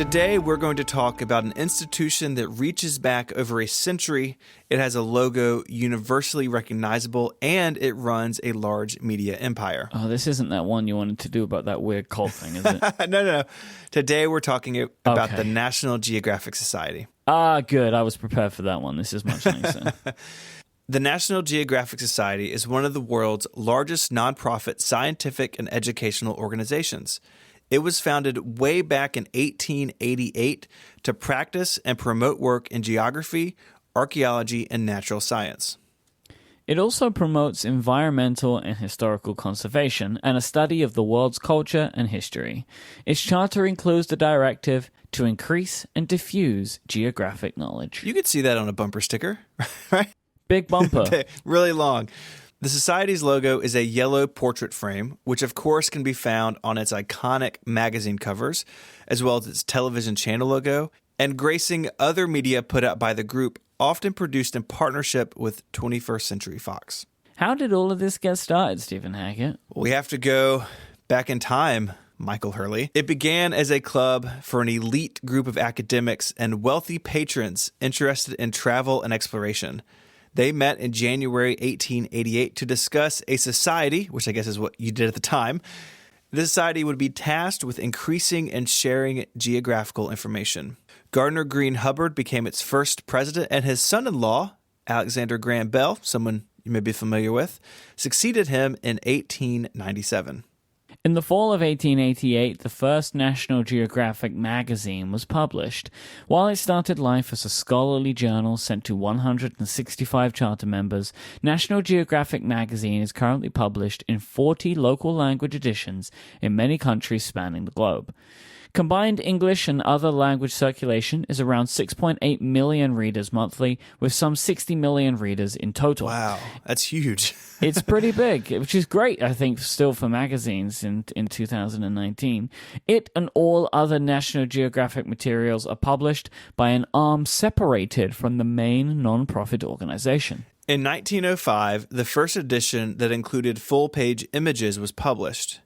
Today, we're going to talk about an institution that reaches back over a century. It has a logo universally recognizable, and it runs a large media empire. Oh, this isn't that one you wanted to do about that weird cult thing, is it? No. Today, we're talking about the National Geographic Society. Ah, good. I was prepared for that one. This is much nicer. The National Geographic Society is one of the world's largest nonprofit scientific and educational organizations. It was founded way back in 1888 to practice and promote work in geography, archaeology, and natural science. It also promotes environmental and historical conservation and a study of the world's culture and history. Its charter includes the directive to increase and diffuse geographic knowledge. You could see that on a bumper sticker, right? Big bumper. Really long. The Society's logo is a yellow portrait frame, which of course can be found on its iconic magazine covers, as well as its television channel logo, and gracing other media put out by the group, often produced in partnership with 21st Century Fox. How did all of this get started, Stephen Hackett? We have to go back in time, Michael Hurley. It began as a club for an elite group of academics and wealthy patrons interested in travel and exploration. They met in January 1888 to discuss a society, which I guess is what you did at the time. The society would be tasked with increasing and sharing geographical information. Gardner Green Hubbard became its first president, and his son-in-law, Alexander Graham Bell, someone you may be familiar with, succeeded him in 1897. In the fall of 1888, the first National Geographic magazine was published. While it started life as a scholarly journal sent to 165 charter members, National Geographic magazine is currently published in 40 local language editions in many countries spanning the globe. Combined English and other language circulation is around 6.8 million readers monthly, with some 60 million readers in total. Wow, that's huge. It's pretty big, which is great, I think, still for magazines in 2019. It and all other National Geographic materials are published by an arm separated from the main non-profit organization. In 1905, the first edition that included full-page images was published.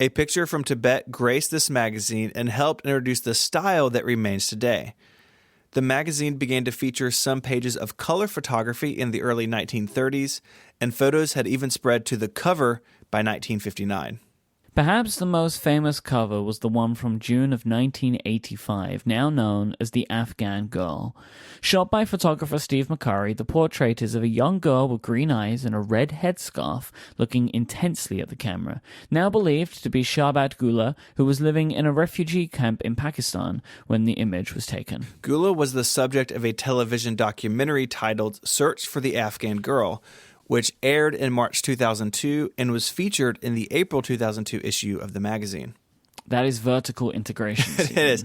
A picture from Tibet graced this magazine and helped introduce the style that remains today. The magazine began to feature some pages of color photography in the early 1930s, and photos had even spread to the cover by 1959. Perhaps the most famous cover was the one from June of 1985, now known as The Afghan Girl. Shot by photographer Steve McCurry, the portrait is of a young girl with green eyes and a red headscarf looking intensely at the camera, now believed to be Sharbat Gula, who was living in a refugee camp in Pakistan when the image was taken. Gula was the subject of a television documentary titled Search for the Afghan Girl, which aired in March 2002 and was featured in the April 2002 issue of the magazine. That is vertical integration. It is.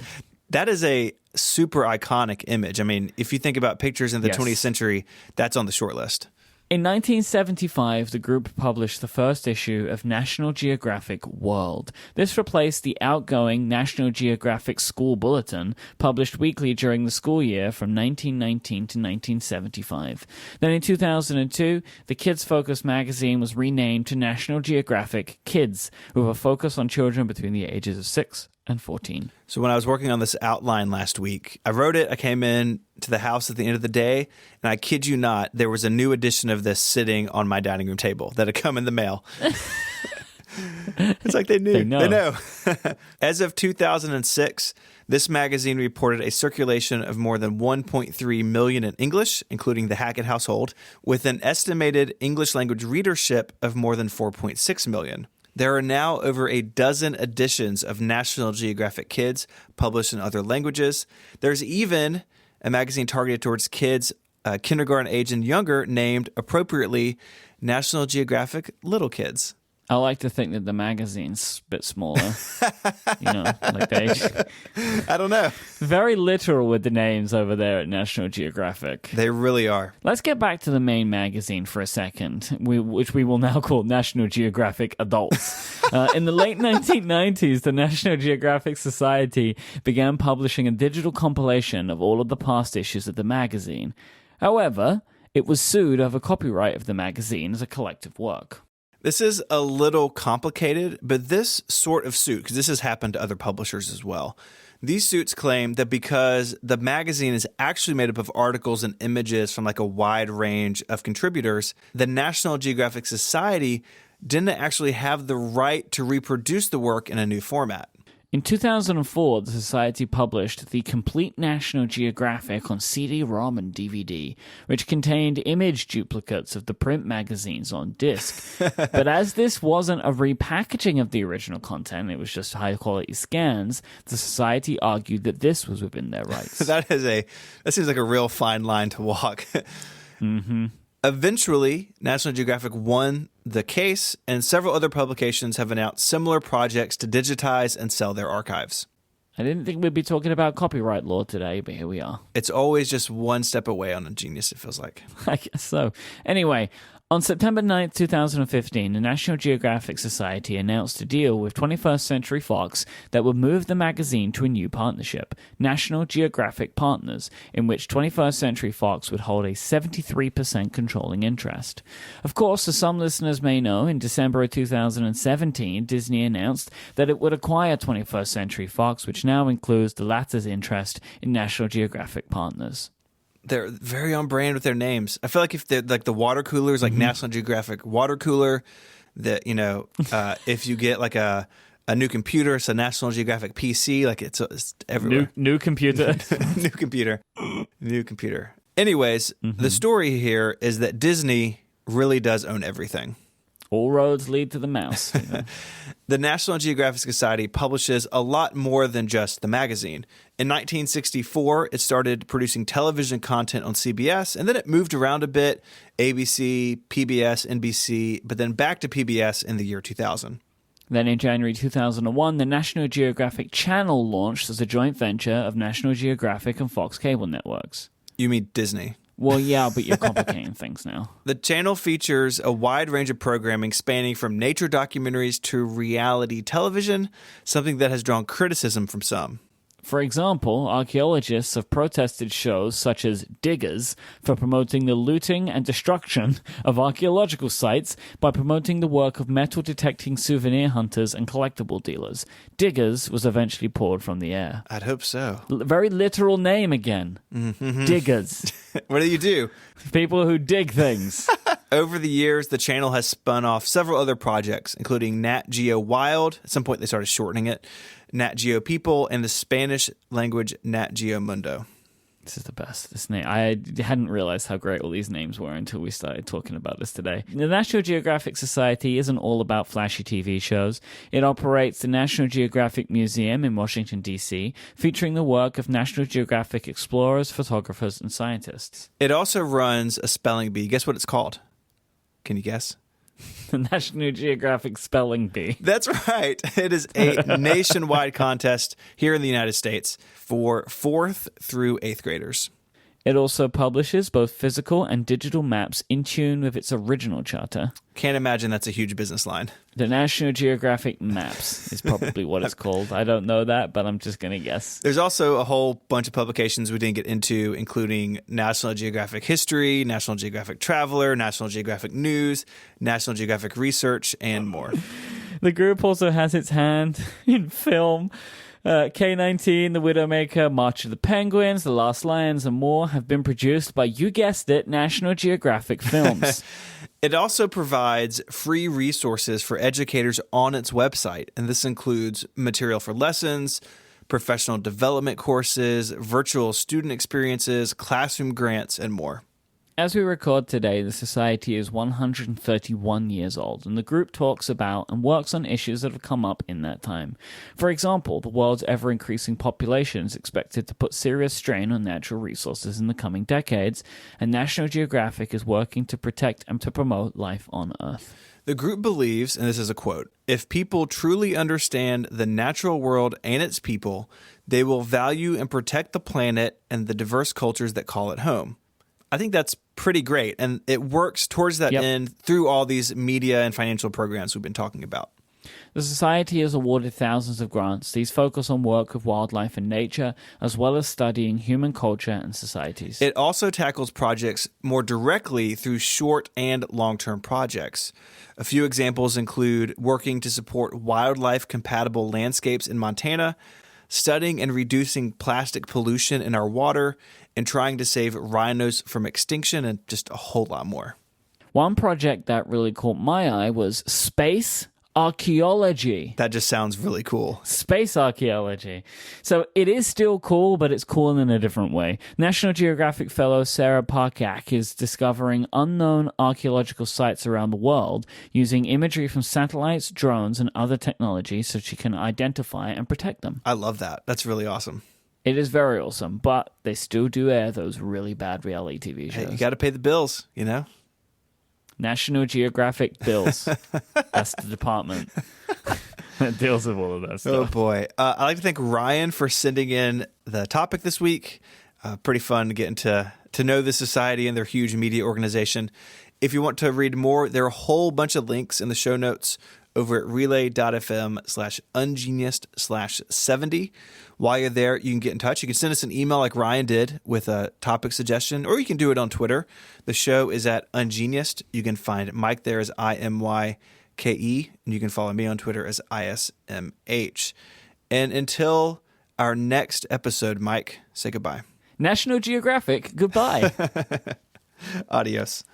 That is a super iconic image. I mean, if you think about pictures in the 20th century, that's on the short list. In 1975, the group published the first issue of National Geographic World. This replaced the outgoing National Geographic School Bulletin, published weekly during the school year from 1919 to 1975. Then in 2002, the kids-focused magazine was renamed to National Geographic Kids, with a focus on children between the ages of 6 and 14. So when I was working on this outline last week, I wrote it, I came in to the house at the end of the day, and I kid you not, there was a new edition of this sitting on my dining room table that had come in the mail. It's like they knew. They know. As of 2006, this magazine reported a circulation of more than 1.3 million in English, including the Hackett household, with an estimated English language readership of more than 4.6 million. There are now over a dozen editions of National Geographic Kids published in other languages. There's even a magazine targeted towards kids kindergarten age and younger named, appropriately, National Geographic Little Kids. I like to think that the magazine's a bit smaller. Like they... I don't know. Very literal with the names over there at National Geographic. They really are. Let's get back to the main magazine for a second, which we will now call National Geographic Adults. In the late 1990s, the National Geographic Society began publishing a digital compilation of all of the past issues of the magazine. However, it was sued over copyright of the magazine as a collective work. This is a little complicated, but this sort of suit, because this has happened to other publishers as well, these suits claim that because the magazine is actually made up of articles and images from like a wide range of contributors, the National Geographic Society didn't actually have the right to reproduce the work in a new format. In 2004, the Society published the Complete National Geographic on CD-ROM and DVD, which contained image duplicates of the print magazines on disc. But as this wasn't a repackaging of the original content, it was just high-quality scans, the Society argued that this was within their rights. That seems like a real fine line to walk. Mm-hmm. Eventually, National Geographic won the case, and several other publications have announced similar projects to digitize and sell their archives. I didn't think we'd be talking about copyright law today, but here we are. It's always just one step away on Ingenious, it feels like. I guess so. Anyway, on September 9th, 2015, the National Geographic Society announced a deal with 21st Century Fox that would move the magazine to a new partnership, National Geographic Partners, in which 21st Century Fox would hold a 73% controlling interest. Of course, as some listeners may know, in December of 2017, Disney announced that it would acquire 21st Century Fox, which now includes the latter's interest in National Geographic Partners. They're very on brand with their names. I feel like if they're like the water cooler is like National Geographic water cooler, that if you get like a new computer, it's a National Geographic PC, like it's everywhere. New computer. New computer. Anyways, the story here is that Disney really does own everything. All roads lead to the mouse. You know? The National Geographic Society publishes a lot more than just the magazine. In 1964, it started producing television content on CBS, and then it moved around a bit, ABC, PBS, NBC, but then back to PBS in the year 2000. Then in January 2001, the National Geographic Channel launched as a joint venture of National Geographic and Fox Cable Networks. You mean Disney? Well, yeah, but you're complicating things now. The channel features a wide range of programming spanning from nature documentaries to reality television, something that has drawn criticism from some. For example, archaeologists have protested shows such as Diggers for promoting the looting and destruction of archaeological sites by promoting the work of metal-detecting souvenir hunters and collectible dealers. Diggers was eventually pulled from the air. I'd hope so. Very literal name again. Mm-hmm. Diggers. What do? People who dig things. Over the years, the channel has spun off several other projects, including Nat Geo Wild. At some point, they started shortening it. Nat Geo People, and the Spanish language Nat Geo Mundo. This is the best. This name, I hadn't realized how great all these names were until we started talking about this today. The National Geographic Society isn't all about flashy TV shows. It operates the National Geographic Museum in Washington, D.C., featuring the work of National Geographic explorers, photographers, and scientists. It also runs a spelling bee. Guess what it's called? Can you guess? The National Geographic Spelling Bee. That's right. It is a nationwide contest here in the United States for 4th through 8th graders. It also publishes both physical and digital maps in tune with its original charter. Can't imagine that's a huge business line. The National Geographic Maps is probably what it's called. I don't know that, but I'm just going to guess. There's also a whole bunch of publications we didn't get into, including National Geographic History, National Geographic Traveler, National Geographic News, National Geographic Research, and more. The group also has its hand in film. K-19, The Widowmaker, March of the Penguins, The Last Lions, and more have been produced by, you guessed it, National Geographic Films. It also provides free resources for educators on its website, and this includes material for lessons, professional development courses, virtual student experiences, classroom grants, and more. As we record today, the Society is 131 years old, and the group talks about and works on issues that have come up in that time. For example, the world's ever-increasing population is expected to put serious strain on natural resources in the coming decades, and National Geographic is working to protect and to promote life on Earth. The group believes, and this is a quote, "If people truly understand the natural world and its people, they will value and protect the planet and the diverse cultures that call it home." I think that's pretty great, and it works towards that end through all these media and financial programs we've been talking about. The Society has awarded thousands of grants. These focus on work with wildlife and nature, as well as studying human culture and societies. It also tackles projects more directly through short and long-term projects. A few examples include working to support wildlife-compatible landscapes in Montana, studying and reducing plastic pollution in our water, and trying to save rhinos from extinction, and just a whole lot more. One project that really caught my eye was space archaeology. That just sounds really cool. Space archaeology. So it is still cool, but it's cool in a different way. National Geographic fellow Sarah Parkak is discovering unknown archaeological sites around the world using imagery from satellites, drones, and other technology so she can identify and protect them. I love that. That's really awesome. It is very awesome, but they still do air those really bad reality TV shows. Hey, you got to pay the bills, you know? National Geographic bills. That's the department that deals with all of that stuff. Oh, boy. I'd like to thank Ryan for sending in the topic this week. Pretty fun getting to know the society and their huge media organization. If you want to read more, there are a whole bunch of links in the show notes over at relay.fm/ungenius/70. While you're there, you can get in touch. You can send us an email like Ryan did with a topic suggestion, or you can do it on Twitter. The show is at Ungenius. You can find Mike there as IMYKE, and you can follow me on Twitter as ISMH. And until our next episode, Mike, say goodbye. National Geographic, goodbye. Adios.